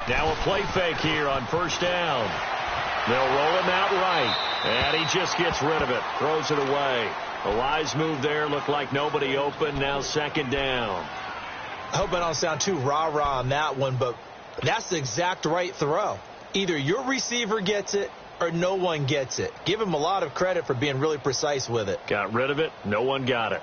Now a play fake here on first down. They'll roll him out right, and he just gets rid of it, throws it away. A wise move there. Looked like nobody open. Now second down. I hope I don't sound too rah-rah on that one, but that's the exact right throw. Either your receiver gets it or no one gets it. Give him a lot of credit for being really precise with it. Got rid of it. No one got it.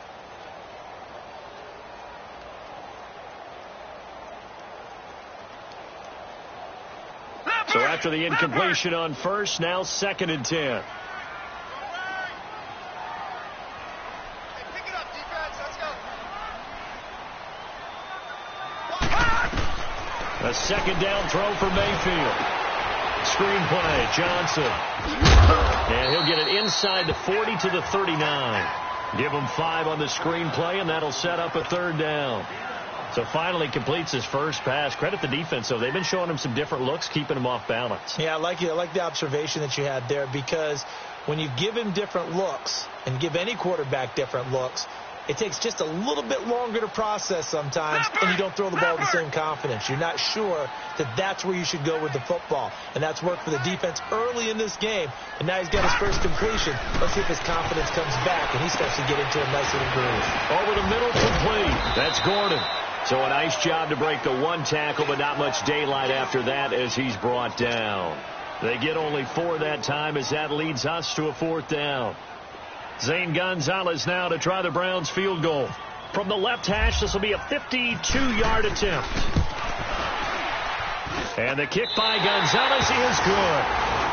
So after the incompletion on first, now second and 10. A second down throw for Mayfield. Screen play, Johnson. And he'll get it inside the 40 to the 39. Give him 5 on the screen play, and that'll set up a third down. So finally completes his first pass. Credit the defense, though. They've been showing him some different looks, keeping him off balance. Yeah, I like the observation that you had there, because when you give him different looks and give any quarterback different looks, it takes just a little bit longer to process sometimes, and you don't throw the ball with the same confidence. You're not sure that that's where you should go with the football, and that's worked for the defense early in this game, and now he's got his first completion. Let's see if his confidence comes back, and he starts to get into a nice little groove. Over the middle, complete. That's Gordon. So a nice job to break the one tackle, but not much daylight after that as he's brought down. They get only 4 that time as that leads us to a fourth down. Zane Gonzalez now to try the Browns field goal. From the left hash, this will be a 52-yard attempt. And the kick by Gonzalez is good.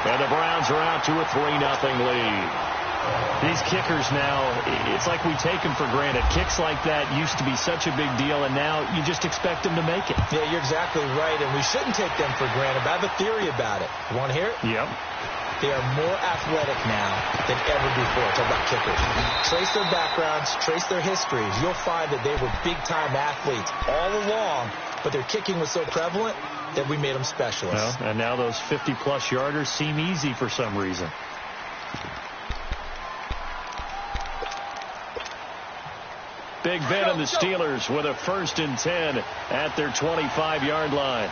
And the Browns are out to a 3-0 lead. These kickers now, it's like we take them for granted. Kicks like that used to be such a big deal, and now you just expect them to make it. Yeah, you're exactly right, and we shouldn't take them for granted. But I have a theory about it. You want to hear it? Yep. They are more athletic now than ever before. Talk about kickers. Trace their backgrounds, trace their histories. You'll find that they were big-time athletes all along, but their kicking was so prevalent that we made them specialists. Well, and now those 50-plus yarders seem easy for some reason. Big Ben and the Steelers with a 1st and 10 at their 25-yard line.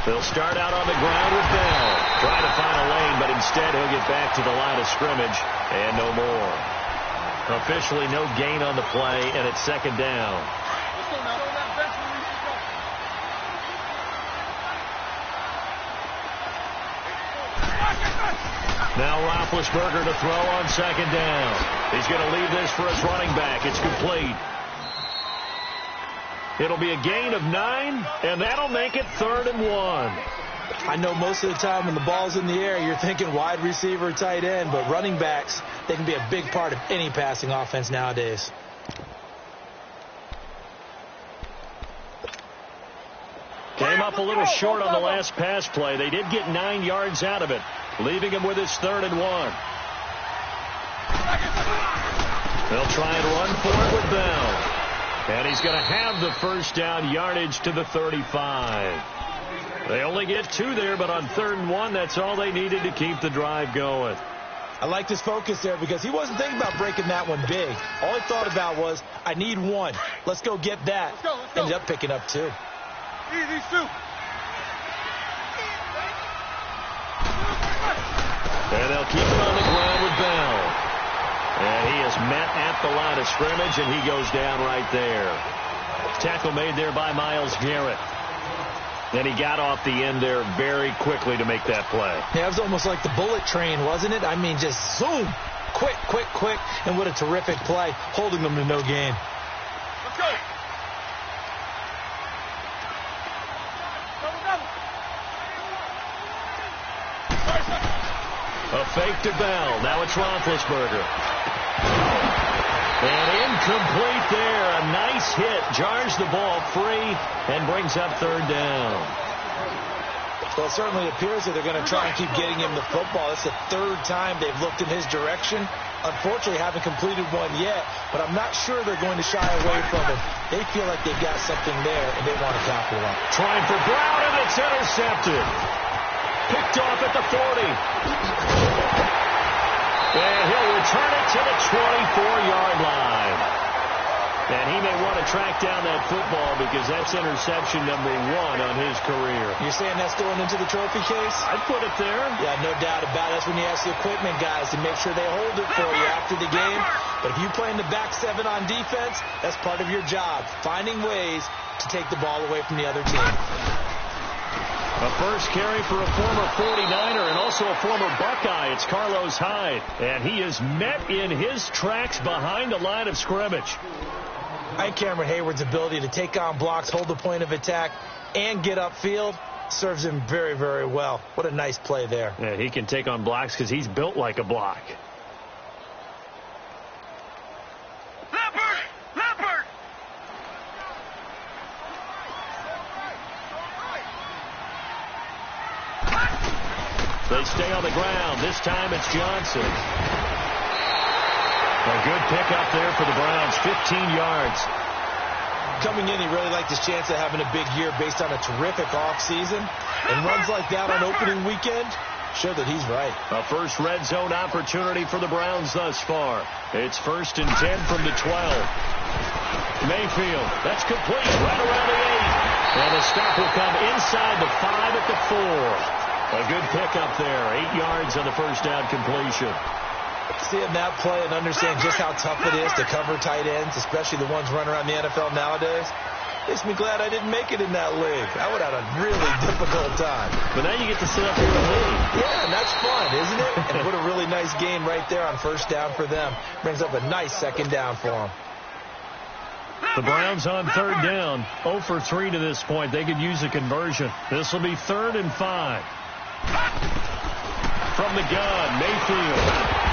They'll start out on the ground with Bell. Trying to find a lane, but instead he'll get back to the line of scrimmage and no more. Officially no gain on the play, and it's second down. Now Roethlisberger to throw on second down. He's going to leave this for his running back. It's complete. It'll be a gain of 9, and that'll make it 3rd and 1. I know most of the time when the ball's in the air, you're thinking wide receiver, tight end, but running backs, they can be a big part of any passing offense nowadays. Came up a little short on the last pass play. They did get 9 yards out of it, leaving him with his 3rd and 1. They'll try and run for it with Bell. And he's going to have the first down yardage to the 35. They only get 2 there, but on 3rd and 1, that's all they needed to keep the drive going. I liked his focus there because he wasn't thinking about breaking that one big. All he thought about was, I need 1. Let's go get that. Let's go. Ended up picking up 2. Easy, shoot. And they'll keep it on the ground with Bell. And he is met at the line of scrimmage, and he goes down right there. Tackle made there by Myles Garrett. And he got off the end there very quickly to make that play. Yeah, it was almost like the bullet train, wasn't it? I mean, just zoom. Quick, quick, quick. And what a terrific play, holding them to no gain. Let's go. A fake to Bell. Now it's Roethlisberger. And incomplete there. A nice hit. Jars the ball free and brings up 3rd down. Well, it certainly appears that they're going to try and keep getting him the football. It's the 3rd time they've looked in his direction. Unfortunately, haven't completed one yet, but I'm not sure they're going to shy away from it. They feel like they've got something there, and they want to capitalize. Trying for Brown, and it's intercepted. Picked off at the 40. And he'll return it to the 24-yard line. And he may want to track down that football because that's interception number 1 on his career. You're saying that's going into the trophy case? I'd put it there. Yeah, no doubt about it. That's when you ask the equipment guys to make sure they hold it for you after the game. But if you play in the back 7 on defense, that's part of your job, finding ways to take the ball away from the other team. A first carry for a former 49er and also a former Buckeye. It's Carlos Hyde. And he is met in his tracks behind the line of scrimmage. I think Cameron Hayward's ability to take on blocks, hold the point of attack, and get upfield serves him very, very well. What a nice play there. Yeah, he can take on blocks because he's built like a block. They stay on the ground. This time it's Johnson. A good pickup there for the Browns, 15 yards. Coming in, he really liked his chance of having a big year based on a terrific offseason. And runs like that on opening weekend show that he's right. A first red zone opportunity for the Browns thus far. It's 1st and 10 from the 12. Mayfield, that's complete, right around the 8. And the stop will come inside the 5 at the 4. A good pickup there, 8 yards on the first down completion. Seeing that play and understand just how tough it is to cover tight ends, especially the ones running around the NFL nowadays, makes me glad I didn't make it in that league. I would have had a really difficult time. But now you get to sit up here and lead. Yeah, and that's fun, isn't it? And what a really nice game right there on first down for them. Brings up a nice second down for them. The Browns on 3rd down, 0 for 3 to this point. They could use a conversion. This will be 3rd and 5. From the gun, Mayfield.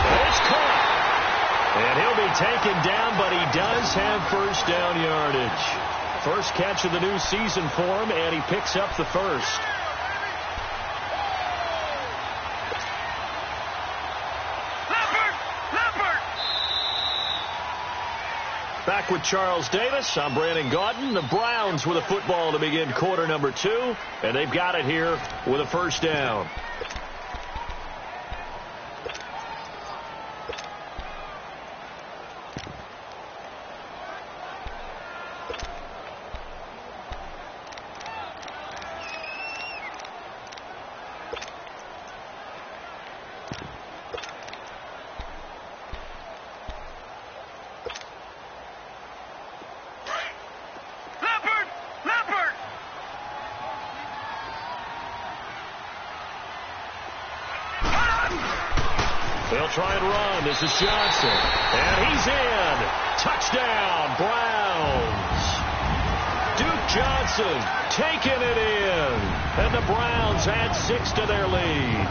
It's caught. And he'll be taken down, but he does have first down yardage. First catch of the new season for him, and he picks up the first. Back with Charles Davis. I'm Brandon Gaudin. The Browns with a football to begin quarter number 2, and they've got it here with a first down. They'll try and run. This is Johnson. And he's in. Touchdown, Browns. Duke Johnson taking it in. And the Browns add 6 to their lead.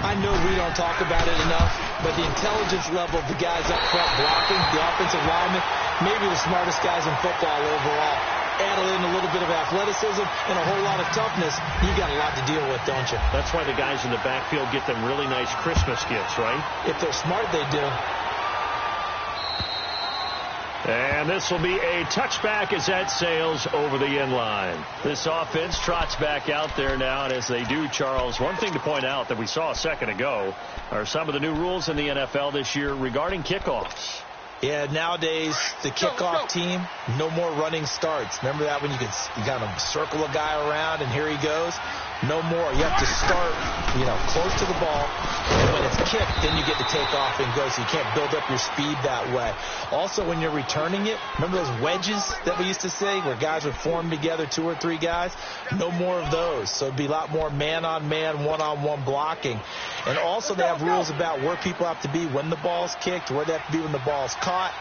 I know we don't talk about it enough, but the intelligence level of the guys up front blocking, the offensive linemen, maybe the smartest guys in football overall. Add in a little bit of athleticism and a whole lot of toughness, you got a lot to deal with, don't you? That's why the guys in the backfield get them really nice Christmas gifts, right? If they're smart, they do. And this will be a touchback as that sails over the end line. This offense trots back out there now, and as they do, Charles, one thing to point out that we saw a second ago are some of the new rules in the NFL this year regarding kickoffs. Yeah, nowadays, the kickoff team, no more running starts. Remember that when you could kind of circle a guy around and here he goes? No more. You have to start, close to the ball. And when it's kicked, then you get to take off and go. So you can't build up your speed that way. Also, when you're returning it, remember those wedges that we used to say where guys would form together, 2 or 3 guys? No more of those. So it'd be a lot more man-on-man, one-on-one blocking. And also they have rules about where people have to be when the ball's kicked, where they have to be when the ball's caught.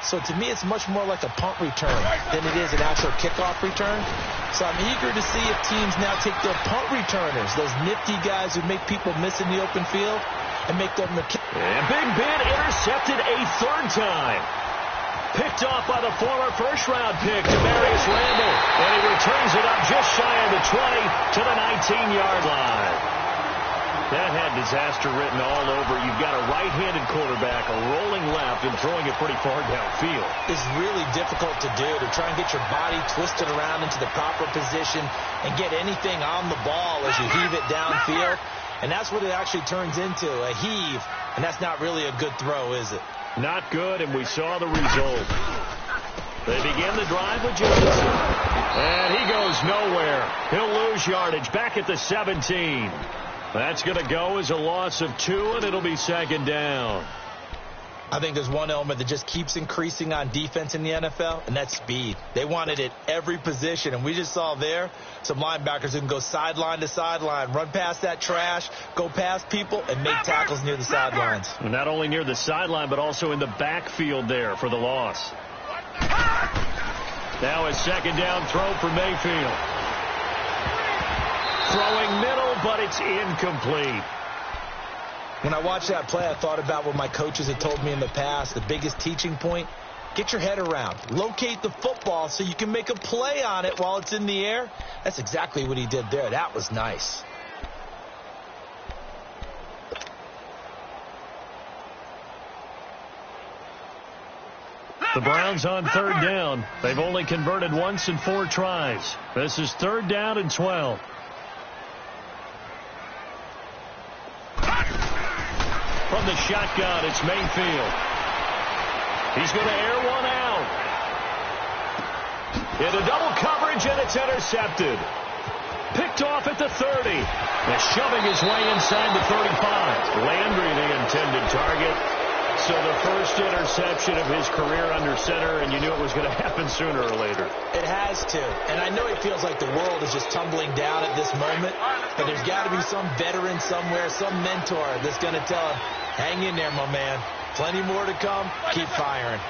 So to me, it's much more like a punt return than it is an actual kickoff return. So I'm eager to see if teams now take their punt returners, those nifty guys who make people miss in the open field, and make them the kick. And Big Ben intercepted a 3rd time. Picked off by the former first-round pick, Demarius Randall. And he returns it up just shy of the 20 to the 19-yard line. That had disaster written all over. You've got a right-handed quarterback, a rolling left, and throwing it pretty far downfield. It's really difficult to do, to try and get your body twisted around into the proper position and get anything on the ball as you heave it downfield. And that's what it actually turns into, a heave. And that's not really a good throw, is it? Not good, and we saw the result. They begin the drive with Johnson. And he goes nowhere. He'll lose yardage back at the 17. That's going to go as a loss of 2, and it'll be second down. I think there's one element that just keeps increasing on defense in the NFL, and that's speed. They want it at every position, and we just saw there some linebackers who can go sideline to sideline, run past that trash, go past people, and make tackles near the sidelines. And not only near the sideline, but also in the backfield there for the loss. Now a second down throw for Mayfield. Throwing middle, but it's incomplete. When I watched that play, I thought about what my coaches had told me in the past. The biggest teaching point, get your head around. Locate the football so you can make a play on it while it's in the air. That's exactly what he did there. That was nice. The Browns on third down. They've only converted once in 4 tries. This is third down and 12. From the shotgun, it's Mayfield. He's going to air one out. Into double coverage, and it's intercepted. Picked off at the 30. And shoving his way inside the 35. Landry, the intended target. So the first interception of his career under center, and you knew it was going to happen sooner or later. It has to. And I know it feels like the world is just tumbling down at this moment, but there's got to be some veteran somewhere, some mentor that's going to tell him, hang in there, my man. Plenty more to come. Keep firing.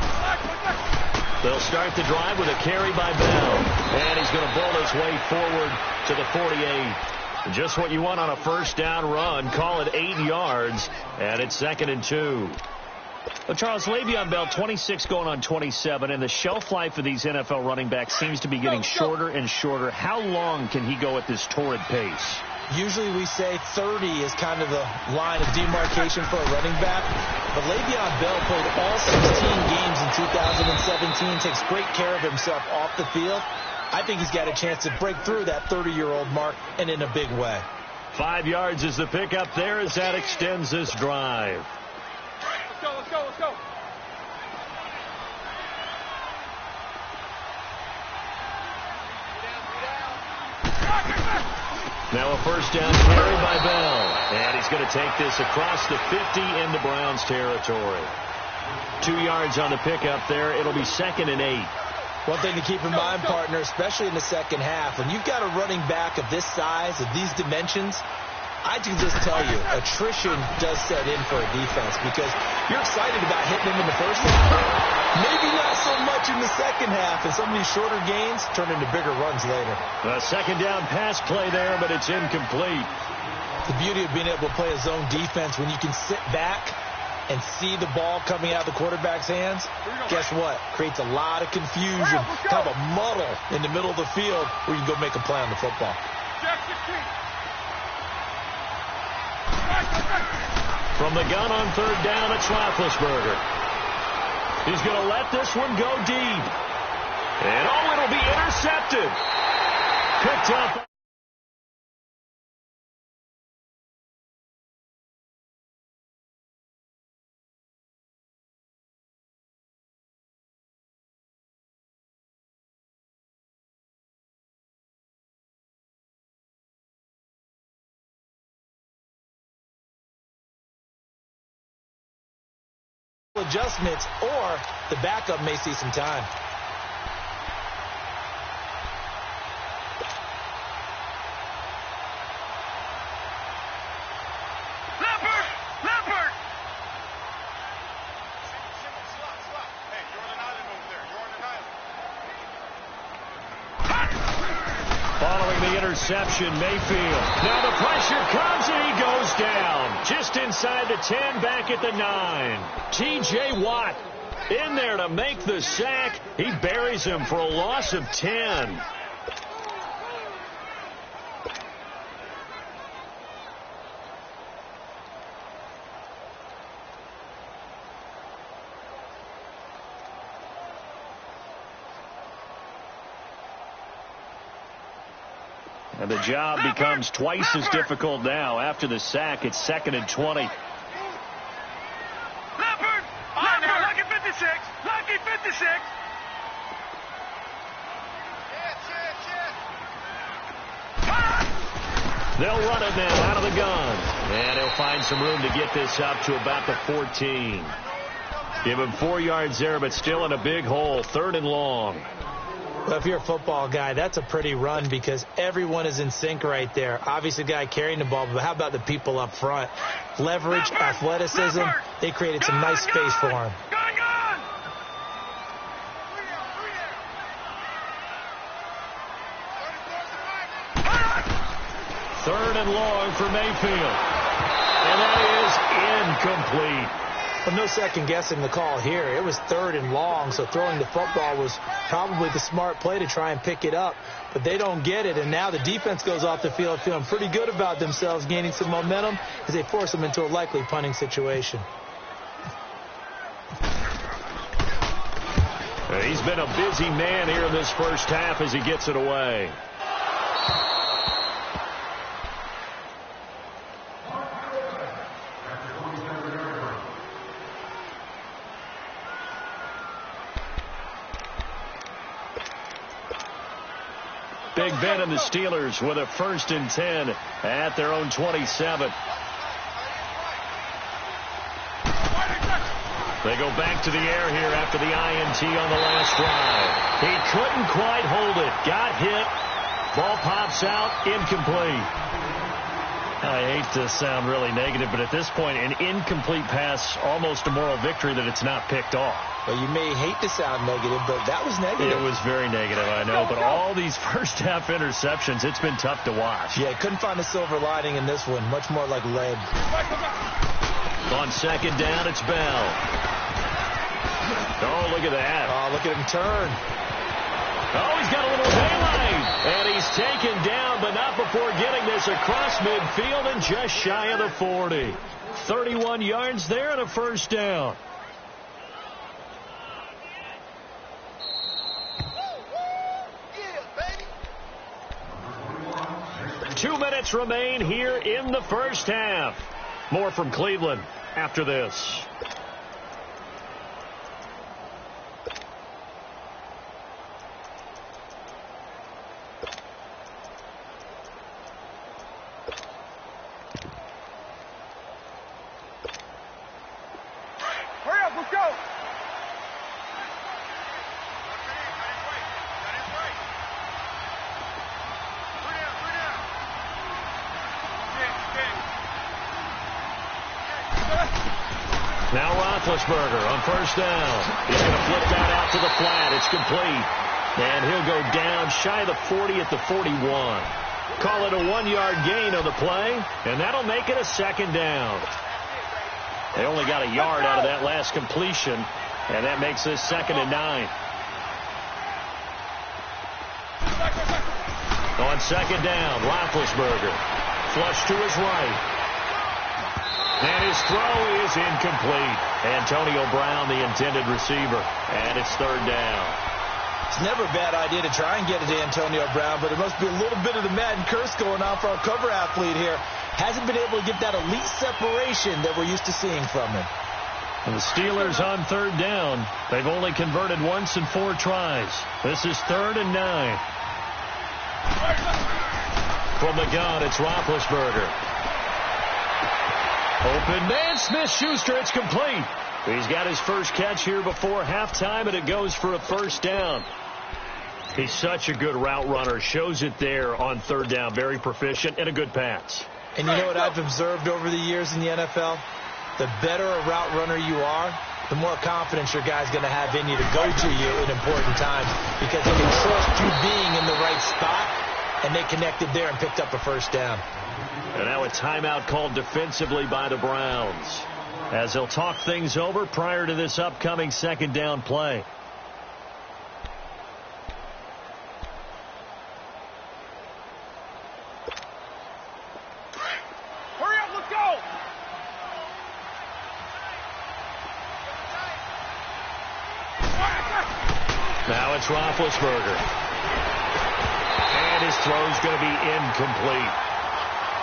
They'll start the drive with a carry by Bell. And he's going to bowl his way forward to the 48. Just what you want on a first down run. Call it 8 yards, and it's 2nd and 2. Well, Charles, Le'Veon Bell, 26 going on 27, and the shelf life of these NFL running backs seems to be getting shorter and shorter. How long can he go at this torrid pace? Usually we say 30 is kind of the line of demarcation for a running back. But Le'Veon Bell played all 16 games in 2017, takes great care of himself off the field. I think he's got a chance to break through that 30-year-old mark, and in a big way. 5 yards is the pickup there as that extends this drive. Let's go, let's go. Now a first down carry by Bell. And he's going to take this across the 50 into Browns territory. 2 yards on the pickup there. It'll be 2nd and 8. One thing to keep in mind, partner, especially in the second half, when you've got a running back of this size, of these dimensions, I can just tell you, attrition does set in for a defense because you're excited about hitting him in the first half. Maybe not so much in the second half, and some of these shorter gains turn into bigger runs later. A second down pass play there, but it's incomplete. The beauty of being able to play a zone defense when you can sit back and see the ball coming out of the quarterback's hands, guess what? Creates a lot of confusion, kind of a muddle in the middle of the field where you can go make a play on the football. From the gun on third down, it's Roethlisberger. He's going to let this one go deep. And, it'll be intercepted. Picked up. Adjustments, or the backup may see some time. Leopard! Hey, you're on an island over there. You're on an island. Following the interception, Mayfield. Now the pressure comes and he goes down. Just inside the 10, back at the 9. T.J. Watt in there to make the sack. He buries him for a loss of 10. And the job becomes twice as difficult now. After the sack, it's 2nd and 20. Leopard! Lucky 56! Lucky 56! They'll run it now out of the gun. And he'll find some room to get this up to about the 14. Give him 4 yards there, but still in a big hole. 3rd and long. Well, if you're a football guy, that's a pretty run because everyone is in sync right there. Obviously, the guy carrying the ball, but how about the people up front? Leverage, athleticism, they created some nice space for him. Third and long for Mayfield. And that is incomplete. Well, no second guessing the call here. It was 3rd and long, so throwing the football was probably the smart play to try and pick it up. But they don't get it, and now the defense goes off the field feeling pretty good about themselves, gaining some momentum as they force them into a likely punting situation. He's been a busy man here in this first half as he gets it away. Big Ben and the Steelers with a 1st and 10 at their own 27. They go back to the air here after the INT on the last drive. He couldn't quite hold it. Got hit. Ball pops out. Incomplete. I hate to sound really negative, but at this point, an incomplete pass, almost a moral victory that it's not picked off. Well, you may hate to sound negative, but that was negative. It was very negative, I know. But all these first-half interceptions, it's been tough to watch. Yeah, couldn't find a silver lining in this one. Much more like lead. On 2nd down, it's Bell. Oh, look at that. Oh, look at him turn. Oh, he's got a little daylight. And he's taken down, but not before getting this across midfield and just shy of the 40. 31 yards there and a 1st down. Yeah, 2 minutes remain here in the first half. More from Cleveland after this. Now Roethlisberger on 1st down. He's going to flip that out to the flat. It's complete. And he'll go down shy of the 40 at the 41. Call it a 1-yard gain on the play, and that'll make it a 2nd down. They only got a yard out of that last completion, and that makes this 2nd and 9. On 2nd down, Roethlisberger. Flush to his right. And his throw is incomplete. Antonio Brown, the intended receiver. And it's 3rd down. It's never a bad idea to try and get it to Antonio Brown, but there must be a little bit of the Madden curse going on for our cover athlete here. Hasn't been able to get that elite separation that we're used to seeing from him. And the Steelers on 3rd down. They've only converted once in 4 tries. This is 3rd and 9. From the gun, it's Roethlisberger. Open man, Smith-Schuster, it's complete. He's got his first catch here before halftime, and it goes for a 1st down. He's such a good route runner. Shows it there on 3rd down. Very proficient and a good pass. And you know what I've observed over the years in the NFL? The better a route runner you are, the more confidence your guy's going to have in you to go to you in important times because he can trust you being in the right spot, and they connected there and picked up a 1st down. And now a timeout called defensively by the Browns as they'll talk things over prior to this upcoming 2nd down play. Hurry up, let's go! Now it's Roethlisberger. And his throw's going to be incomplete.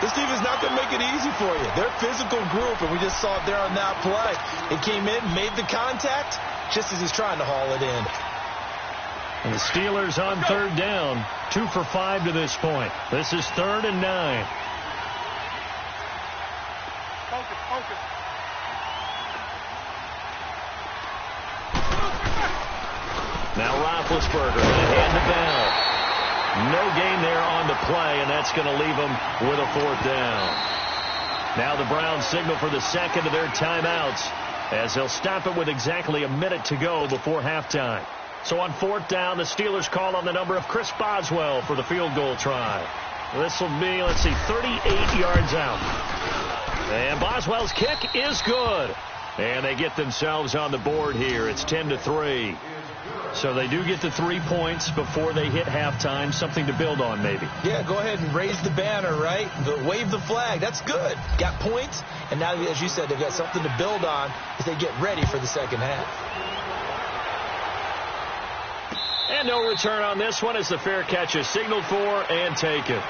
This team is not going to make it easy for you. They're a physical group, and we just saw it there on that play. It came in, made the contact, just as he's trying to haul it in. And the Steelers on 3rd down, 2 for 5 to this point. This is 3rd and 9. focus. Now Roethlisberger going to hand the ball. No gain there on the play, and that's going to leave them with a 4th down. Now the Browns signal for the second of their timeouts as they'll stop it with exactly a minute to go before halftime. So on 4th down, the Steelers call on the number of Chris Boswell for the field goal try. This will be, 38 yards out. And Boswell's kick is good. And they get themselves on the board here. It's 10-3. So they do get the 3 points before they hit halftime. Something to build on, maybe. Yeah, go ahead and raise the banner, right? Wave the flag. That's good. Got points. And now, as you said, they've got something to build on as they get ready for the second half. And no return on this one as the fair catch is signaled for and taken.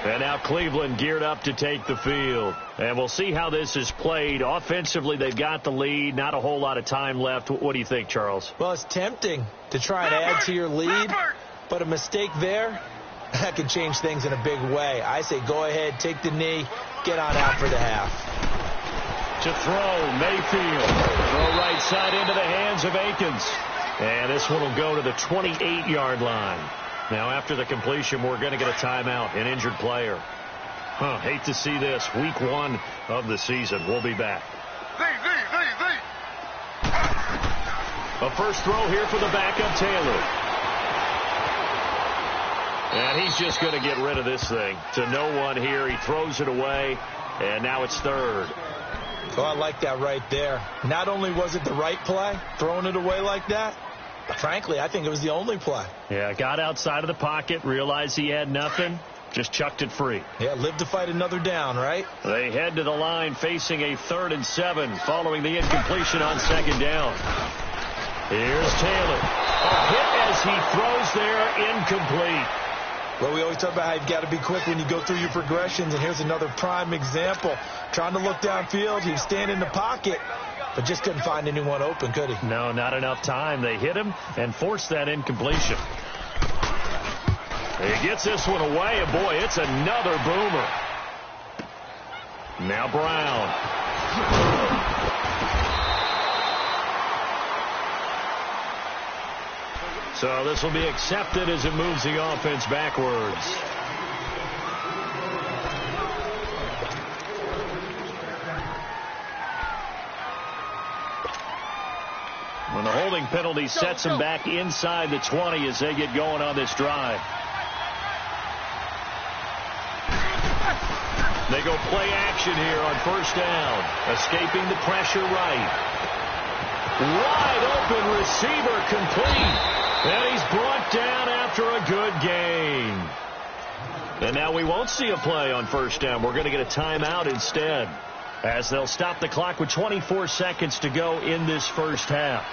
And now Cleveland geared up to take the field. And we'll see how this is played. Offensively, they've got the lead. Not a whole lot of time left. What do you think, Charles? Well, it's tempting to try and add to your lead, but a mistake there, that can change things in a big way. I say go ahead, take the knee, get on out for the half. To throw, Mayfield. Throw right side into the hands of Akins. And this one will go to the 28-yard line. Now, after the completion, we're going to get a timeout, an injured player. Hate to see this. Week 1 of the season. We'll be back. A first throw here for the backup, Taylor. And he's just going to get rid of this thing. To no one here. He throws it away, and now it's 3rd. Oh, I like that right there. Not only was it the right play, throwing it away like that, frankly, I think it was the only play. Yeah, got outside of the pocket, realized he had nothing, just chucked it free. Yeah, live to fight another down, right? They head to the line facing a 3rd and 7 following the incompletion on 2nd down. Here's Taylor. A hit as he throws there, incomplete. Well, we always talk about how you've got to be quick when you go through your progressions, and here's another prime example. Trying to look downfield, he was standing in the pocket, but just couldn't find anyone open, could he? No, not enough time. They hit him and forced that incompletion. He gets this one away, and boy, it's another boomer. Now Brown. So this will be accepted as it moves the offense backwards. When the holding penalty sets them back inside the 20 as they get going on this drive. They go play action here on 1st down. Escaping the pressure right. Wide open receiver complete. And he's brought down after a good gain. And now we won't see a play on 1st down. We're going to get a timeout instead, as they'll stop the clock with 24 seconds to go in this first half.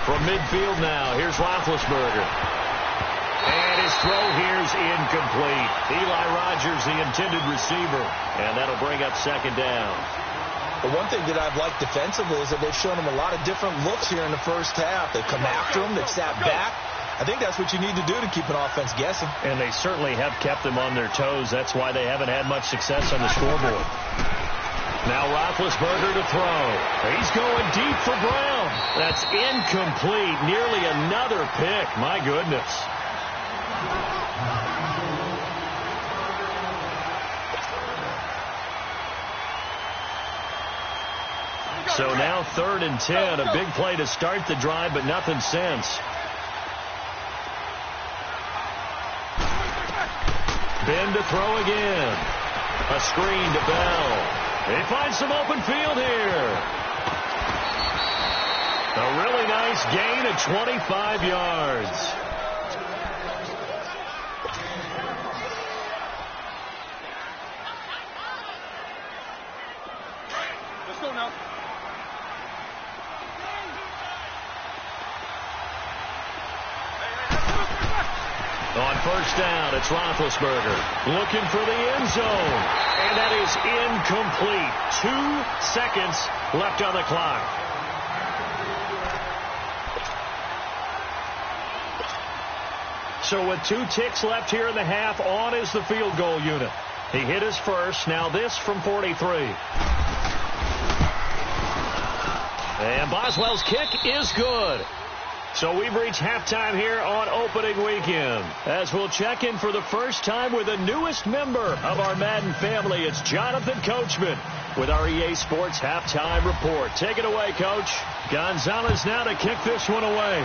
From midfield now, here's Roethlisberger. And his throw here's incomplete. Eli Rogers, the intended receiver. And that'll bring up 2nd down. The one thing that I've liked defensively is that they've shown him a lot of different looks here in the first half. They've come after him. They've sat back. I think that's what you need to do to keep an offense guessing. And they certainly have kept them on their toes. That's why they haven't had much success on the scoreboard. Now Roethlisberger to throw. He's going deep for Brown. That's incomplete. Nearly another pick. My goodness. So now 3rd and 10. A big play to start the drive, but nothing since. Ben to throw again. A screen to Bell. They find some open field here. A really nice gain of 25 yards. Let's go now. On 1st down, it's Roethlisberger looking for the end zone. And that is incomplete. 2 seconds left on the clock. So with 2 ticks left here in the half, on is the field goal unit. He hit his first. Now this from 43. And Boswell's kick is good. So we've reached halftime here on opening weekend. As we'll check in for the first time with the newest member of our Madden family, it's Jonathan Coachman with our EA Sports Halftime Report. Take it away, Coach. Gonzalez now to kick this one away.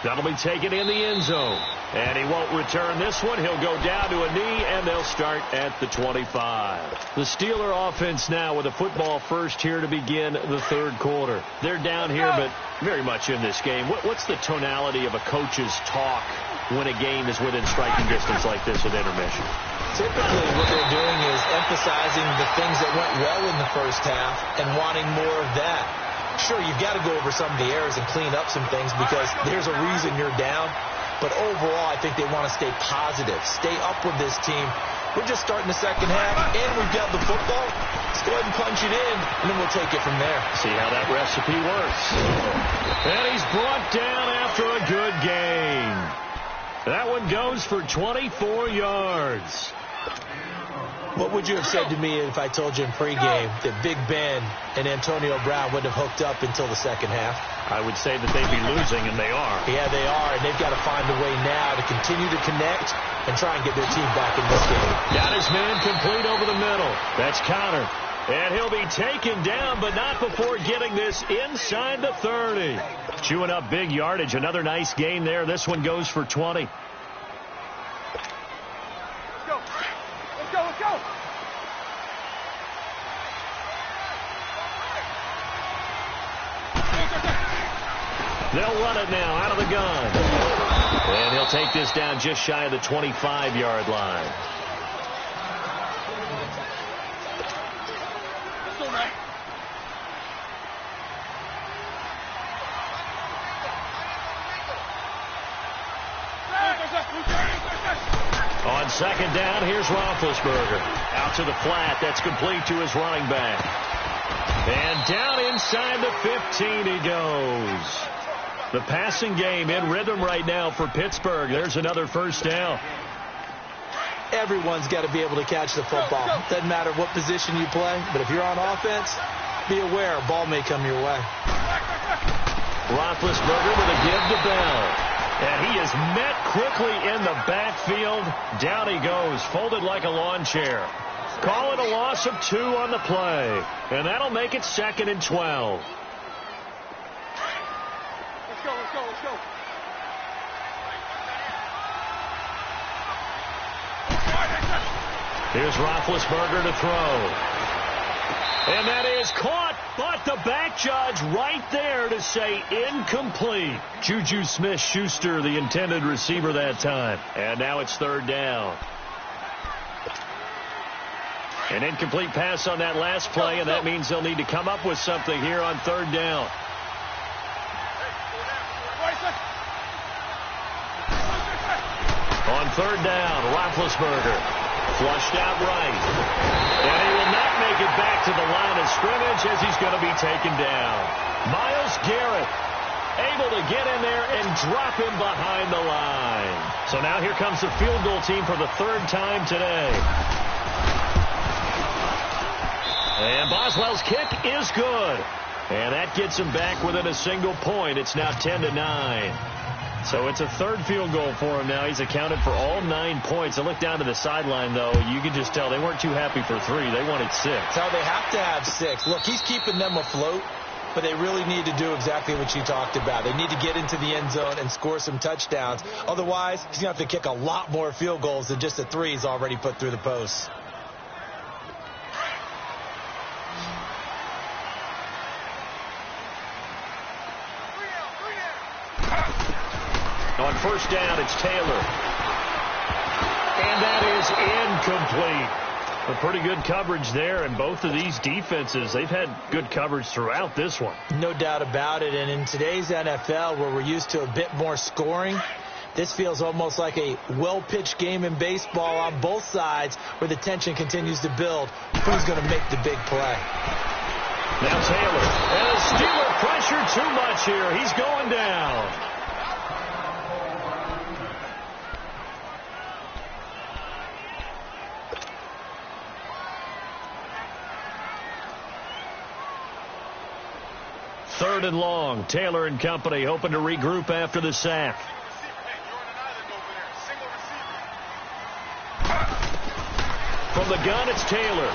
That'll be taken in the end zone. And he won't return this one. He'll go down to a knee, and they'll start at the 25. The Steeler offense now with a football first here to begin the third quarter. They're down here, but very much in this game. What's the tonality of a coach's talk when a game is within striking distance like this at intermission? Typically, what they're doing is emphasizing the things that went well in the first half and wanting more of that. Sure, you've got to go over some of the errors and clean up some things because there's a reason you're down. But overall, I think they want to stay positive, stay up with this team. We're just starting the second half, and we've got the football. Let's go ahead and punch it in, and then we'll take it from there. See how that recipe works. And he's brought down after a good gain. That one goes for 24 yards. What would you have said to me if I told you in pregame that Big Ben and Antonio Brown wouldn't have hooked up until the second half? I would say that they'd be losing, and they are. Yeah, they are, and they've got to find a way now to continue to connect and try and get their team back in this game. Got his man complete over the middle. That's Connor. And he'll be taken down, but not before getting this inside the 30. Chewing up big yardage. Another nice gain there. This one goes for 20. They'll run it now out of the gun. And he'll take this down just shy of the 25-yard line. On second down, here's Roethlisberger. Out to the flat. That's complete to his running back. And down inside the 15 he goes. The passing game in rhythm right now for Pittsburgh. There's another first down. Everyone's got to be able to catch the football. Doesn't matter what position you play, but if you're on offense, be aware a ball may come your way. Roethlisberger with a give to Bell. And he is met quickly in the backfield. Down he goes, folded like a lawn chair. Call it a loss of 2 on the play. And that'll make it 2nd and 12. Let's go. Here's Roethlisberger to throw. And that is caught, but the back judge right there to say incomplete. Juju Smith-Schuster, the intended receiver that time. And now it's 3rd down. An incomplete pass on that last play, and that means they'll need to come up with something here on 3rd down. On 3rd down, Roethlisberger flushed out right. And he will not make it back to the line of scrimmage as he's going to be taken down. Myles Garrett able to get in there and drop him behind the line. So now here comes the field goal team for the 3rd time today. And Boswell's kick is good. And that gets him back within a single point. It's now 10-9. So it's a 3rd field goal for him now. He's accounted for all 9 points. I look down to the sideline, though. You can just tell they weren't too happy for 3. They wanted 6. No, they have to have 6. Look, he's keeping them afloat, but they really need to do exactly what you talked about. They need to get into the end zone and score some touchdowns. Otherwise, he's going to have to kick a lot more field goals than just the 3 he's already put through the posts. On 1st down, it's Taylor. And that is incomplete. A pretty good coverage there, and both of these defenses, they've had good coverage throughout this one. No doubt about it, and in today's NFL, where we're used to a bit more scoring, this feels almost like a well-pitched game in baseball on both sides where the tension continues to build. Who's going to make the big play? Now Taylor. And the Steeler pressure too much here. He's going down. 3rd and long. Taylor and company hoping to regroup after the sack. From the gun, it's Taylor.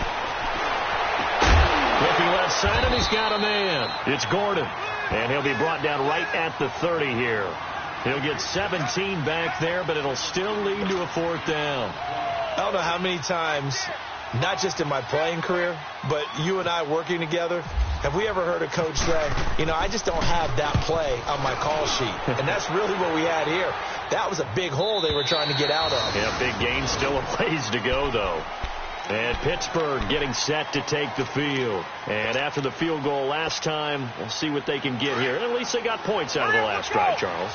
Looking left side, and he's got a man. It's Gordon. And he'll be brought down right at the 30 here. He'll get 17 back there, but it'll still lead to a 4th down. I don't know how many times, not just in my playing career, but you and I working together, have we ever heard a coach say, you know, I just don't have that play on my call sheet. And that's really what we had here. That was a big hole they were trying to get out of. Yeah, big gain, still a ways to go, though. And Pittsburgh getting set to take the field. And after the field goal last time, we'll see what they can get here. At least they got points out of the last drive, Charles.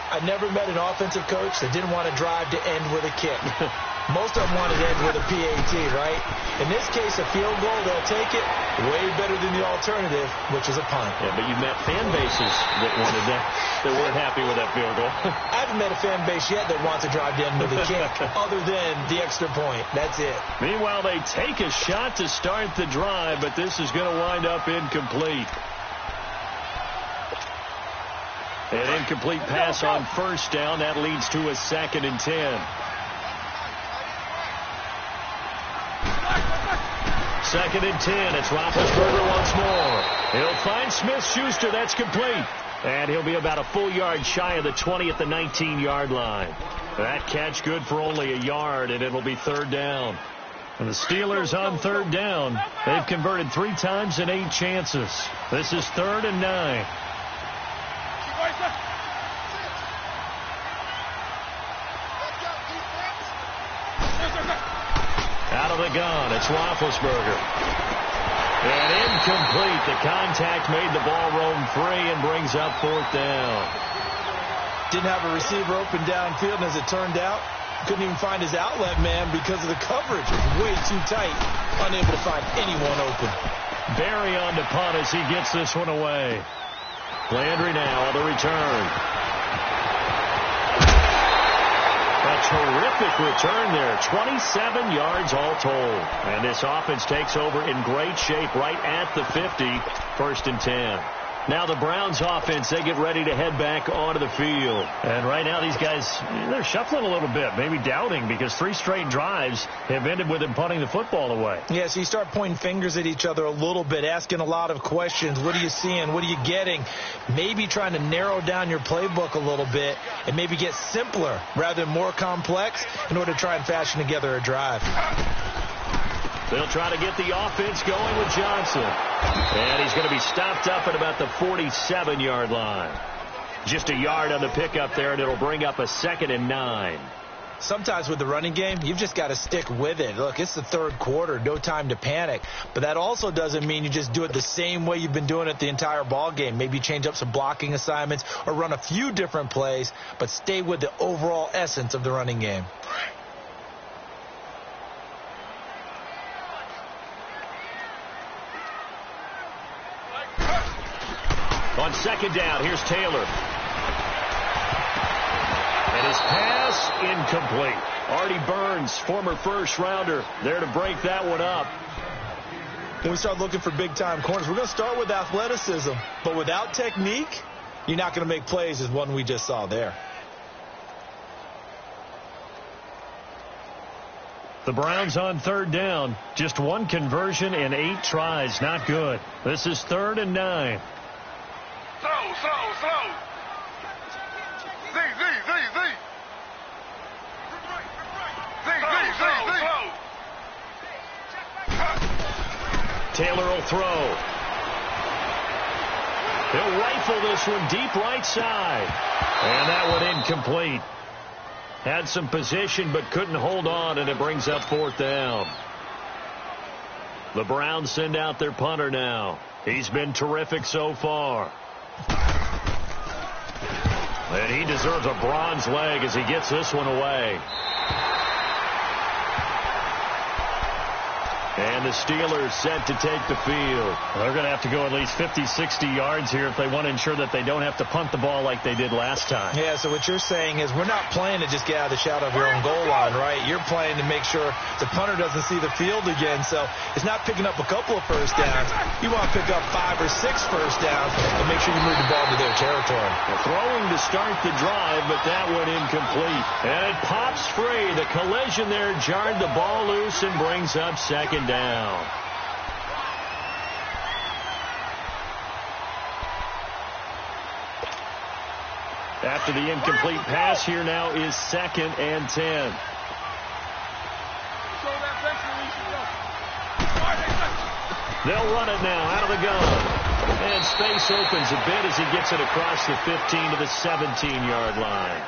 I never met an offensive coach that didn't want to drive to end with a kick. Most of them wanted to end with a PAT, right? In this case, a field goal, they'll take it way better than the alternative, which is a punt. Yeah, but you've met fan bases that wanted that, that weren't happy with that field goal. I haven't met a fan base yet that wants to drive to end with a kick, other than the extra point. That's it. Meanwhile, they take a shot to start the drive, but this is going to wind up incomplete. An incomplete pass on 1st down. That leads to a 2nd and 10. 2nd and 10. It's Roethlisberger once more. He'll find Smith-Schuster. That's complete. And he'll be about a full yard shy of the 20 at the 19-yard line. That catch good for only a yard, and it'll be 3rd down. And the Steelers on 3rd down. They've converted 3 times in 8 chances. This is 3rd and 9. Out of the gun, it's Roethlisberger. And incomplete. The contact made the ball roam free and brings up 4th down. Didn't have a receiver open downfield, and as it turned out, couldn't even find his outlet man because of the coverage. It was way too tight. Unable to find anyone open. Barry on to punt as he gets this one away. Landry now on the return. A terrific return there. 27 yards all told. And this offense takes over in great shape right at the 50. 1st and 10. Now the Browns offense, they get ready to head back onto the field. And right now these guys, they're shuffling a little bit, maybe doubting, because 3 straight drives have ended with them punting the football away. Yeah, so you start pointing fingers at each other a little bit, asking a lot of questions. What are you seeing? What are you getting? Maybe trying to narrow down your playbook a little bit and maybe get simpler rather than more complex in order to try and fashion together a drive. They'll try to get the offense going with Johnson. And he's going to be stopped up at about the 47-yard line. Just a yard on the pickup there, and it'll bring up a 2nd and 9. Sometimes with the running game, you've just got to stick with it. Look, it's the 3rd quarter, no time to panic. But that also doesn't mean you just do it the same way you've been doing it the entire ball game. Maybe change up some blocking assignments or run a few different plays, but stay with the overall essence of the running game. On 2nd down, here's Taylor. And his pass incomplete. Artie Burns, former 1st-rounder, there to break that one up. When we start looking for big-time corners, we're going to start with athleticism. But without technique, you're not going to make plays as one we just saw there. The Browns on 3rd down. Just 1 conversion in 8 tries. Not good. This is 3rd and 9. Slow. Taylor will throw. He'll rifle this one deep right side. And that one incomplete. Had some position but couldn't hold on, and it brings up 4th down. The Browns send out their punter now. He's been terrific so far. And he deserves a bronze leg as he gets this one away. And the Steelers set to take the field. They're going to have to go at least 50, 60 yards here if they want to ensure that they don't have to punt the ball like they did last time. Yeah, so what you're saying is we're not playing to just get out of the shadow of your own goal line, right? You're playing to make sure the punter doesn't see the field again. So it's not picking up a couple of first downs. You want to pick up 5 or 6 first downs and make sure you move the ball to their territory. Throwing to start the drive, but that one incomplete. And it pops free. The collision there jarred the ball loose and brings up second down. After the incomplete pass, here now is 2nd and 10. They'll run it now out of the gun. And space opens a bit as he gets it across the 15 to the 17-yard line.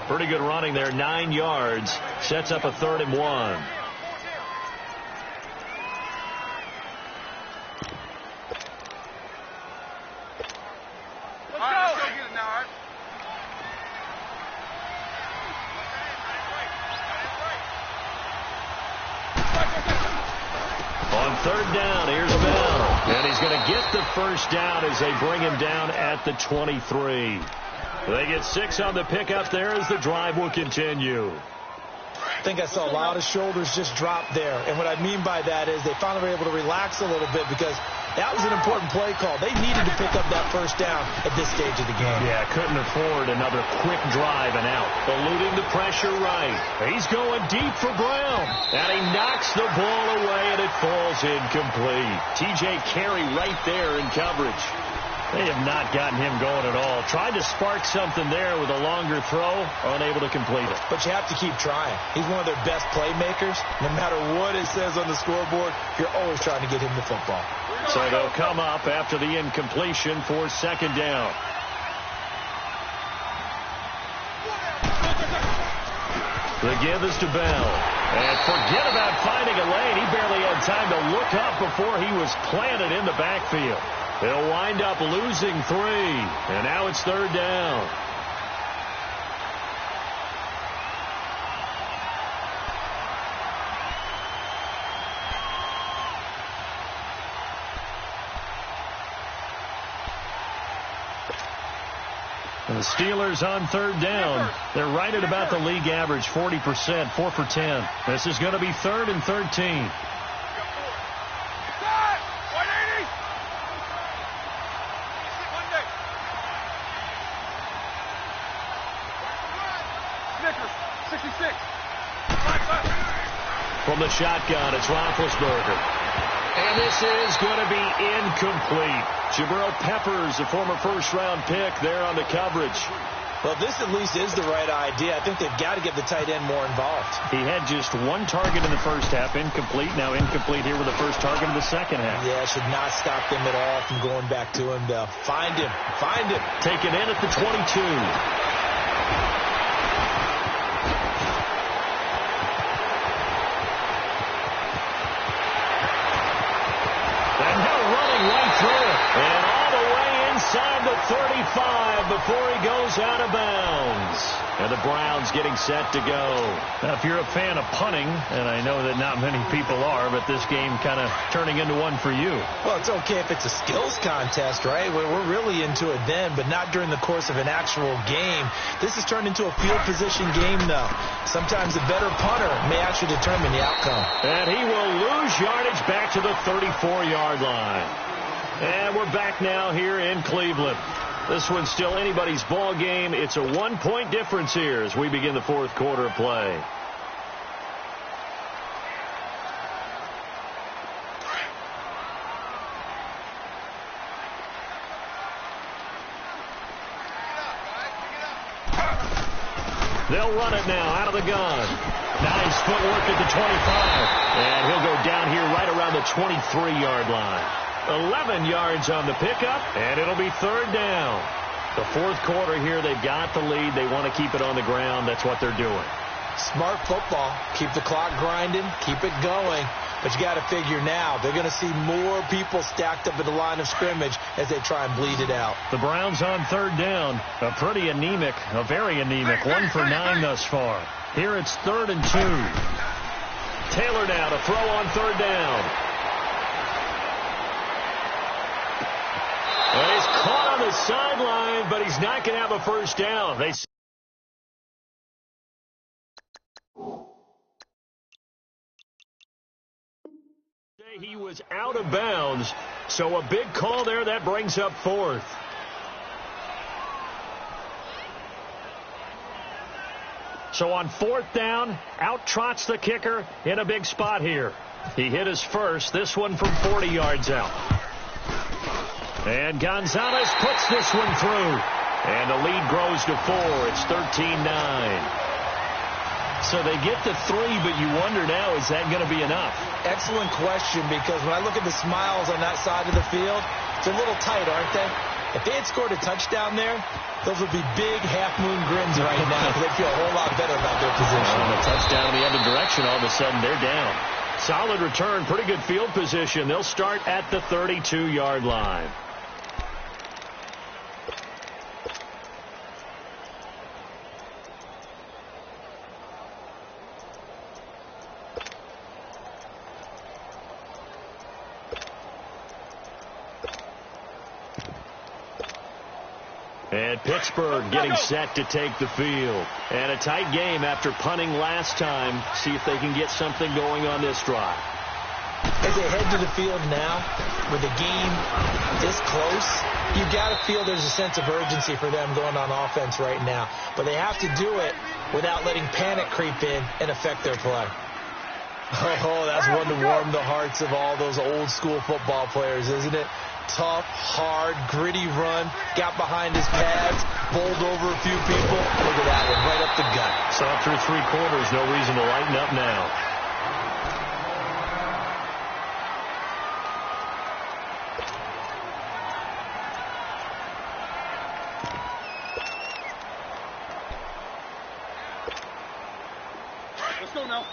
Pretty good running there, 9 yards. Sets up a 3rd and 1. On 3rd down, here's Bell. And he's going to get the first down as they bring him down at the 23. They get 6 on the pickup there as the drive will continue. I think I saw a lot of shoulders just drop there. And what I mean by that is they finally were able to relax a little bit because that was an important play call. They needed to pick up that first down at this stage of the game. Yeah, couldn't afford another quick drive and out. Eluding the pressure right. He's going deep for Brown. And he knocks the ball away and it falls incomplete. TJ Carey right there in coverage. They have not gotten him going at all. Tried to spark something there with a longer throw, unable to complete it. But you have to keep trying. He's one of their best playmakers. No matter what it says on the scoreboard, you're always trying to get him the football. So they'll come up after the incompletion for 2nd down. The give is to Bell. And forget about finding a lane. He barely had time to look up before he was planted in the backfield. They'll wind up losing 3. And now it's 3rd down. And the Steelers on 3rd down. They're right at about the league average, 40%, 4 for 10. This is going to be 3rd and 13. From the shotgun, it's Roethlisberger. And this is going to be incomplete. Jabril Peppers, a former first-round pick, there on the coverage. Well, this at least is the right idea. I think they've got to get the tight end more involved. He had just 1 target in the first half, incomplete. Now incomplete here with the first target in the second half. Yeah, it should not stop them at all from going back to him, though. Find him. Find him. Taken in at the 22. And all the way inside the 35 before he goes out of bounds. And the Browns getting set to go. Now, if you're a fan of punting, and I know that not many people are, but this game kind of turning into one for you. Well, it's okay if it's a skills contest, right? We're really into it then, but not during the course of an actual game. This has turned into a field position game, though. Sometimes a better punter may actually determine the outcome. And he will lose yardage back to the 34-yard line. And we're back now here in Cleveland. This one's still anybody's ball game. It's a 1-point difference here as we begin the 4th quarter of play. They'll run it now out of the gun. Nice footwork at the 25. And he'll go down here right around the 23-yard line. 11 yards on the pickup, and it'll be 3rd down. The 4th quarter here, they've got the lead. They want to keep it on the ground. That's what they're doing. Smart football. Keep the clock grinding. Keep it going. But you got to figure now, they're going to see more people stacked up at the line of scrimmage as they try and bleed it out. The Browns on 3rd down. A pretty anemic, a very anemic. 1 for 9 thus far. Here it's 3rd and 2. Taylor now to throw on third down. And he's caught on the sideline, but he's not going to have a first down. He was out of bounds, so a big call there. That brings up fourth. So on fourth down, out trots the kicker in a big spot here. He hit his first, this one from 40 yards out. And Gonzalez puts this one through. And the lead grows to 4. It's 13-9. So they get the 3, but you wonder now, is that going to be enough? Excellent question, because when I look at the smiles on that side of the field, it's a little tight, aren't they? If they had scored a touchdown there, those would be big half-moon grins right now, because they feel a whole lot better about their position. On a touchdown in the other direction, all of a sudden they're down. Solid return, pretty good field position. They'll start at the 32-yard line. And Pittsburgh getting set to take the field. And a tight game after punting last time. See if they can get something going on this drive. As they head to the field now, with the game this close, you've got to feel there's a sense of urgency for them going on offense right now. But they have to do it without letting panic creep in and affect their play. Oh, that's one to warm the hearts of all those old school football players, isn't it? Tough, hard, gritty run, got behind his pads, bowled over a few people. Look at that one, right up the gut. So through 3 quarters, no reason to lighten up now. Let's go now.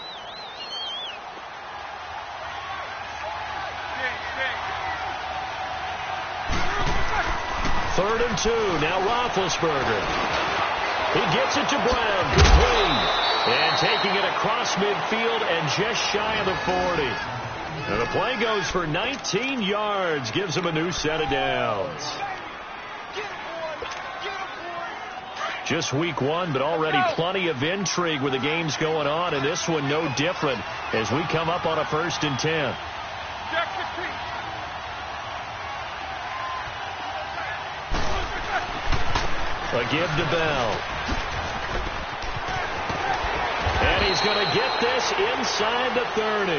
Third and 2. Now Roethlisberger. He gets it to Brown. Complete. And taking it across midfield and just shy of the 40. And the play goes for 19 yards. Gives him a new set of downs. Just week 1, but already plenty of intrigue with the games going on. And this one no different as we come up on a 1st and 10. A give to Bell. And he's going to get this inside the 30.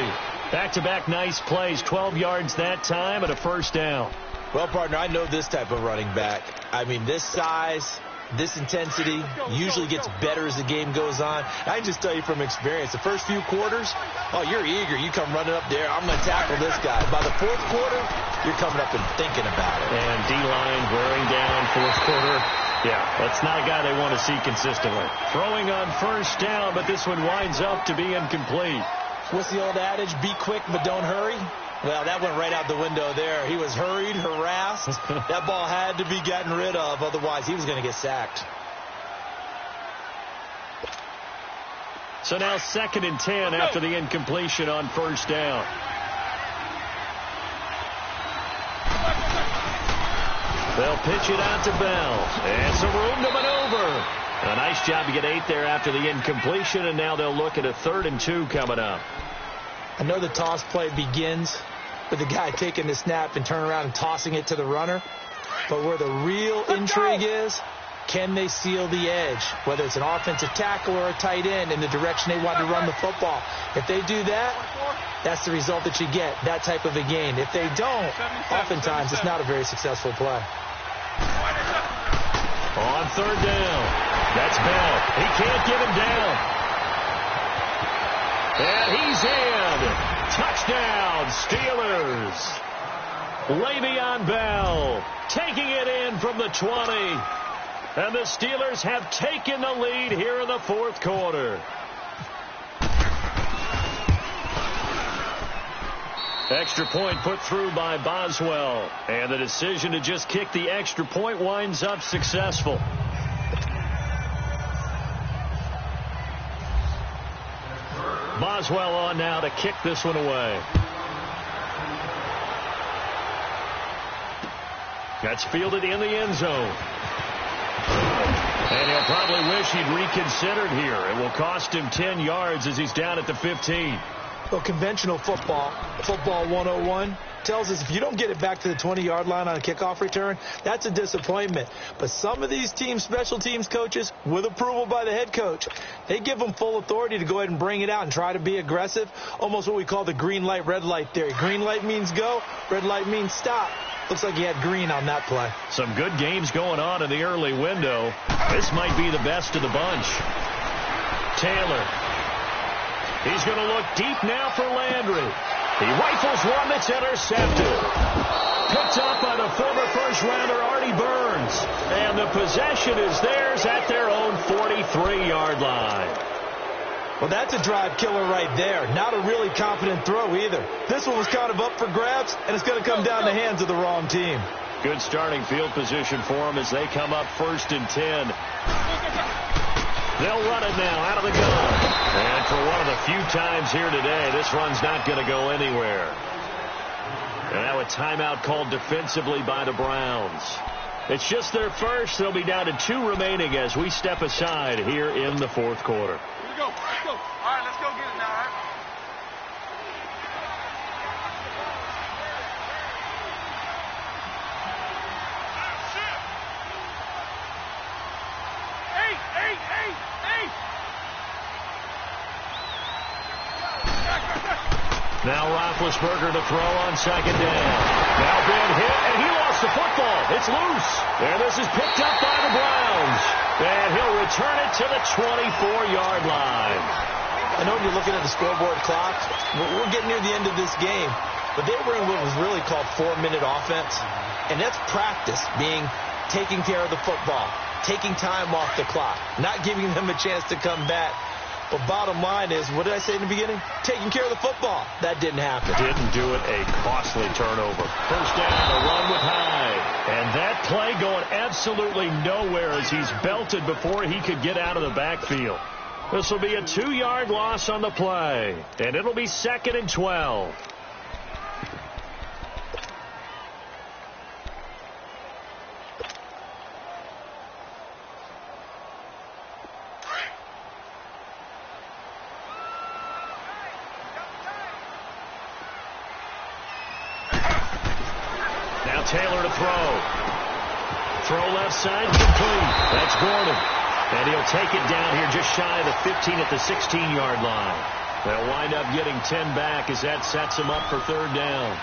Back-to-back nice plays. 12 yards that time and a first down. Well, partner, I know this type of running back. I mean, this size, this intensity usually gets better as the game goes on. I can just tell you from experience, the first few quarters, oh, you're eager. You come running up there. I'm going to tackle this guy. By the 4th quarter, you're coming up and thinking about it. And D-line wearing down 4th quarter. Yeah, that's not a guy they want to see consistently. Throwing on first down, but this one winds up to be incomplete. What's the old adage? Be quick, but don't hurry. Well, that went right out the window there. He was hurried, harassed. That ball had to be gotten rid of. Otherwise, he was going to get sacked. So now 2nd and 10 after the incompletion on first down. They'll pitch it out to Bell. And some room to maneuver. A nice job to get 8 there after the incompletion, and now they'll look at a 3rd and 2 coming up. I know the toss play begins with the guy taking the snap and turning around and tossing it to the runner. But where the real intrigue is, can they seal the edge? Whether it's an offensive tackle or a tight end in the direction they want to run the football. If they do that, that's the result that you get, that type of a gain. If they don't, oftentimes it's not a very successful play. On 3rd down, that's Bell. He can't get him down. And he's in. Touchdown, Steelers. Le'Veon Bell taking it in from the 20. And the Steelers have taken the lead here in the 4th quarter. Extra point put through by Boswell. And the decision to just kick the extra point winds up successful. Boswell on now to kick this one away. That's fielded in the end zone. And he'll probably wish he'd reconsidered here. It will cost him 10 yards as he's down at the 15. Well, conventional football 101, tells us if you don't get it back to the 20-yard line on a kickoff return, that's a disappointment. But some of these teams, special teams coaches, with approval by the head coach, they give them full authority to go ahead and bring it out and try to be aggressive, almost what we call the green light, red light theory. Green light means go, red light means stop. Looks like he had green on that play. Some good games going on in the early window. This might be the best of the bunch. Taylor. He's going to look deep now for Landry. He rifles one that's intercepted. Picked up by the former first-rounder Artie Burns. And the possession is theirs at their own 43-yard line. Well, that's a drive killer right there. Not a really confident throw either. This one was kind of up for grabs, and it's going to come down the hands of the wrong team. Good starting field position for them as they come up 1st and 10. They'll run it now out of the gun. And for one of the few times here today, this run's not going to go anywhere. And now a timeout called defensively by the Browns. It's just their first. They'll be down to 2 remaining as we step aside here in the 4th quarter. Let's go. Let's go. All right, let's go get it now, all right? Now Roethlisberger to throw on 2nd down. Now been hit, and he lost the football. It's loose. And this is picked up by the Browns. And he'll return it to the 24-yard line. I know you're looking at the scoreboard clock. We're getting near the end of this game. But they were in what was really called 4-minute offense. And that's practice, being taking care of the football, taking time off the clock, not giving them a chance to come back. But bottom line is, what did I say in the beginning? Taking care of the football. That didn't happen. Didn't do it. A costly turnover. 1st down, a run with Hyde. And that play going absolutely nowhere as he's belted before he could get out of the backfield. This will be a 2-yard loss on the play. And it'll be 2nd and 12. Taylor to throw. Throw left side, complete. That's Gordon. And he'll take it down here just shy of the 15 at the 16-yard line. They'll wind up getting 10 back as that sets them up for 3rd down.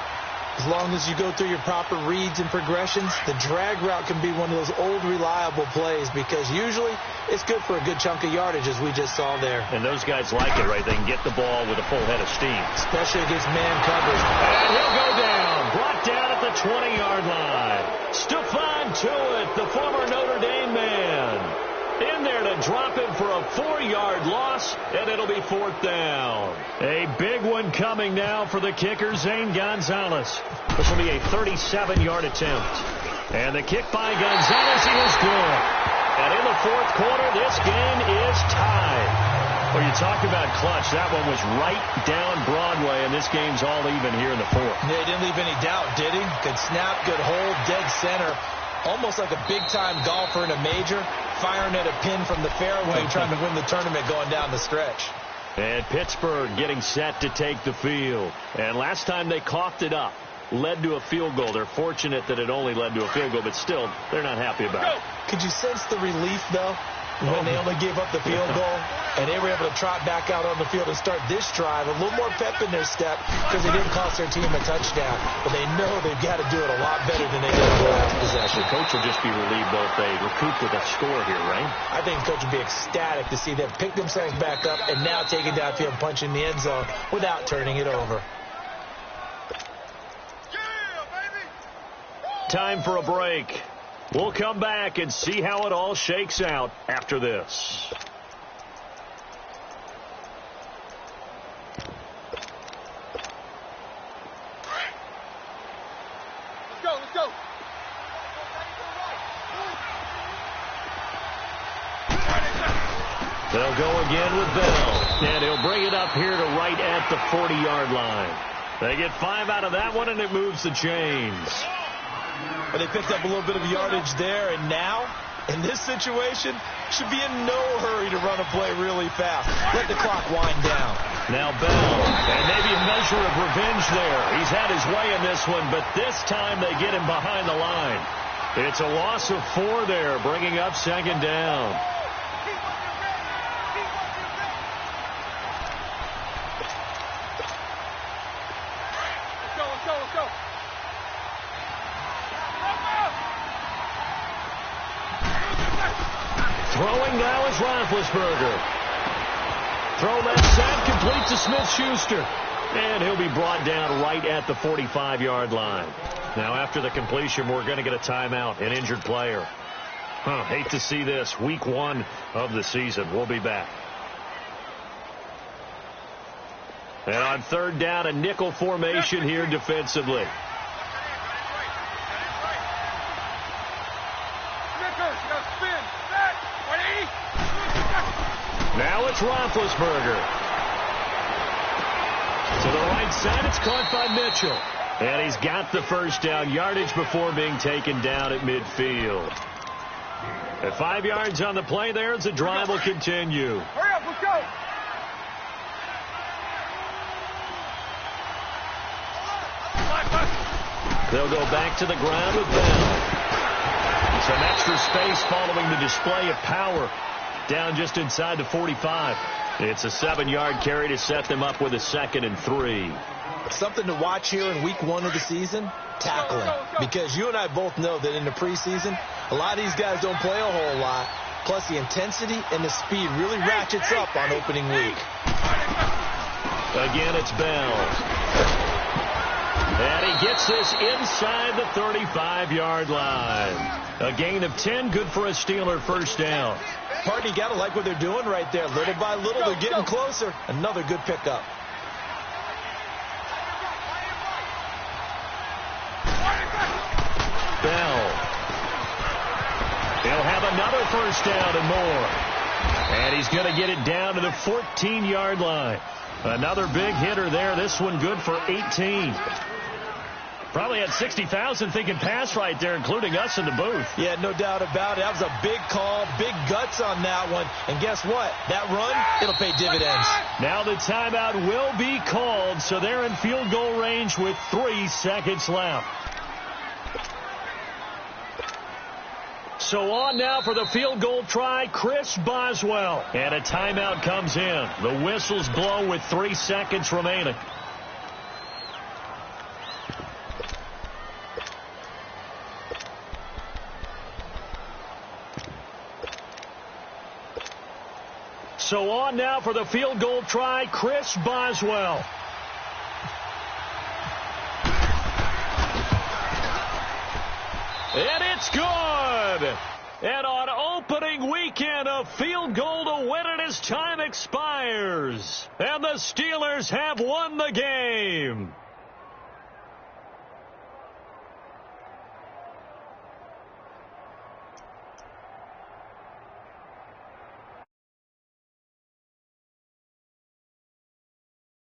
As long as you go through your proper reads and progressions, the drag route can be one of those old reliable plays because usually it's good for a good chunk of yardage as we just saw there. And those guys like it, right? They can get the ball with a full head of steam. Especially against man coverage. And he'll go down. Brought down at the 20-yard line. Stephon Tuitt, the former Notre Dame man. In there to drop him for a 4-yard loss, and it'll be 4th down. A big one coming now for the kicker, Zane Gonzalez. This will be a 37-yard attempt. And the kick by Gonzalez is good. And in the 4th quarter, this game is tied. Well, you talk about clutch. That one was right down Broadway, and this game's all even here in the 4th. Yeah, he didn't leave any doubt, did he? Good snap, good hold, dead center. Almost like a big-time golfer in a major, firing at a pin from the fairway, trying to win the tournament going down the stretch. And Pittsburgh getting set to take the field. And last time they coughed it up, led to a field goal. They're fortunate that it only led to a field goal, but still, they're not happy about it. Could you sense the relief, though, when they only gave up the field goal? And they were able to trot back out on the field and start this drive. A little more pep in their step because they didn't cost their team a touchdown. But they know they've got to do it a lot better than they did in the last possession. The coach will just be relieved, though, if they recoup with a score here, right? I think the coach would be ecstatic to see them pick themselves back up and now take it downfield and punch in the end zone without turning it over. Time for a break. We'll come back and see how it all shakes out after this. Let's go. They'll go again with Bell. And he'll bring it up here to right at the 40-yard line. They get 5 out of that one, and it moves the chains. But they picked up a little bit of yardage there, and now, in this situation, should be in no hurry to run a play really fast. Let the clock wind down. Now Bell, and maybe a measure of revenge there. He's had his way in this one, but this time they get him behind the line. It's a loss of 4 there, bringing up 2nd down. Throwing now is Roethlisberger. Throw left side, complete to Smith-Schuster. And he'll be brought down right at the 45-yard line. Now after the completion, we're going to get a timeout, an injured player. Hate to see this. Week 1 of the season. We'll be back. And on 3rd down, a nickel formation here defensively. Now it's Roethlisberger. To the right side, it's caught by Mitchell. And he's got the 1st down yardage before being taken down at midfield. At 5 yards on the play there, the drive will continue. Hurry up, let's go. They'll go back to the ground with Bell. Some extra space following the display of power. Down just inside the 45. It's a 7-yard carry to set them up with a 2nd and 3. Something to watch here in week 1 of the season, tackling. Because you and I both know that in the preseason, a lot of these guys don't play a whole lot. Plus the intensity and the speed really ratchets up on opening week. Again, it's Bell. And he gets this inside the 35-yard line. A gain of 10, good for a Steeler 1st down. Partner, you got to like what they're doing right there. Little by little, they're getting closer. Another good pickup. Bell. He'll have another 1st down and more. And he's going to get it down to the 14-yard line. Another big hitter there. This one good for 18. Probably had 60,000 thinking pass right there, including us in the booth. Yeah, no doubt about it. That was a big call, big guts on that one. And guess what? That run, it'll pay dividends. Now the timeout will be called, so they're in field goal range with 3 seconds left. So on now for the field goal try, Chris Boswell. And a timeout comes in. The whistles blow with 3 seconds remaining. So on now for the field goal try, Chris Boswell. And it's good. And on opening weekend, a field goal to win it as time expires. And the Steelers have won the game.